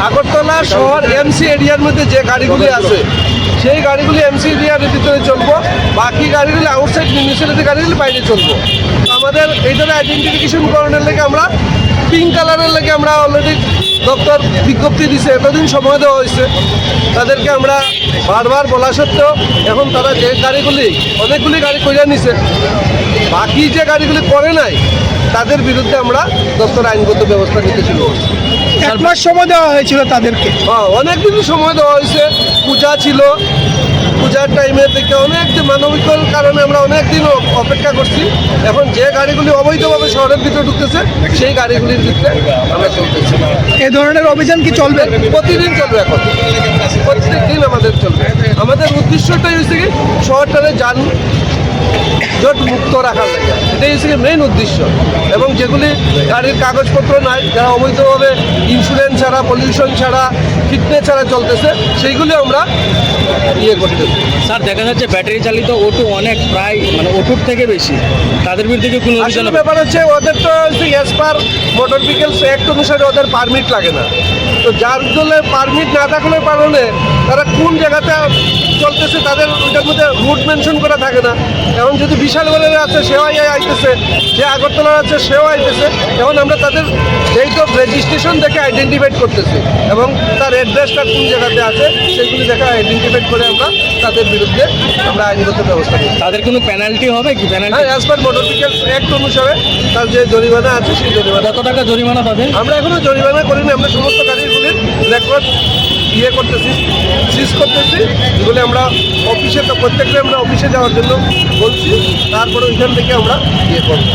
আগরতলা শহর এমসি এরিয়ার মধ্যে যে গাড়িগুলি আছে সেই গাড়িগুলি এমসি এরিয়ার ভিতরে চলবো, বাকি গাড়িগুলি আউটসাইড মিউনিসিপ্যালিটি গাড়িগুলি বাইরে চলবো। আমাদের এইটার আইডেন্টিফিকেশন করানোর লেগে আমরা পিঙ্ক কালারের লেগে আমরা অলরেডি দপ্তর বিজ্ঞপ্তি দিছে, এতদিন সময় দেওয়া হয়েছে তাদেরকে। আমরা বারবার বলা সত্ত্বেও এখন তারা যে গাড়িগুলি অনেকগুলি গাড়ি কইরা নিছে, বাকি যে গাড়িগুলি করে নাই তাদের বিরুদ্ধে আমরা দপ্তর আইনগত ব্যবস্থা নিতে শুরু করছি। 1 মাস সময় দেওয়া হয়েছিল তাদেরকে। অনেক দিন সময় দেওয়া হয়েছে, পূজা ছিল, পূজার টাইমে থেকে অনেক মানবিক কারণে আমরা অনেক দিন অপেক্ষা করছি। এখন যে গাড়িগুলি অবৈধভাবে শহরের ভিতরে ঢুকতেছে সেই গাড়িগুলির ভিতরে আমরা চলতেছি। এই ধরনের অভিযান কি চলবে? প্রতিদিন চলবে, এখন প্রত্যেক দিন আমাদের চলবে। আমাদের উদ্দেশ্যটাই হচ্ছে কি শহরটারে যানজট মুক্ত রাখার লাগে, এটাই হচ্ছে কি মেইন উদ্দেশ্য। এবং যেগুলি গাড়ির কাগজপত্র নাই, যারা অবৈধভাবে ইন্স্যুরেন্স ছাড়া, পলিউশন ছাড়া, ফিটনেস ছাড়া চলতেছে, সেইগুলি আমরা করতেছি। স্যার, দেখা যাচ্ছে ব্যাটারি চালিত অটো অনেক, প্রায় মানে অটোর থেকে বেশি, তাদের বিরুদ্ধে কি কোনো অভিযান? ব্যাপার হচ্ছে ওদের তো as per motor vehicles act অনুসারে ওদের পারমিট লাগে না। তো যার জন্য পারমিট না থাকলে কারণে তারা কোন জায়গাতে চলতেছে তাদের ওইটার মধ্যে রুট মেনশন করা থাকে না। এখন যদি বিশালগড়ের আছে সেও আইতেছে, যে আগরতলার আছে সেও আইতেছে, এখন আমরা তাদের ডেট অফ রেজিস্ট্রেশন দেখে আইডেন্টিফাইড করতেছি এবং তার অ্যাড্রেসটা কোন জায়গাতে আছে সেগুলি দেখে আইডেন্টিফাইড করে আমরা তাদের বিরুদ্ধে আমরা আইনগত ব্যবস্থা করি। তাদের কোনো পেনাল্টি হবে কি? Penalty as per motor vehicles act অনুসারে তার যে জরিমানা আছে সেই জরিমানা। কত টাকা জরিমানা পাবেন? আমরা এখনো জরিমানা করিনি, আমরা সমস্ত গাড়িগুলির রেকর্ড করতেছি, সিজ করতেছি, এগুলি আমরা অফিসে, তো প্রত্যেকটা আমরা অফিসে যাওয়ার জন্য বলছি, তারপরে ওইখান থেকে আমরা করবো।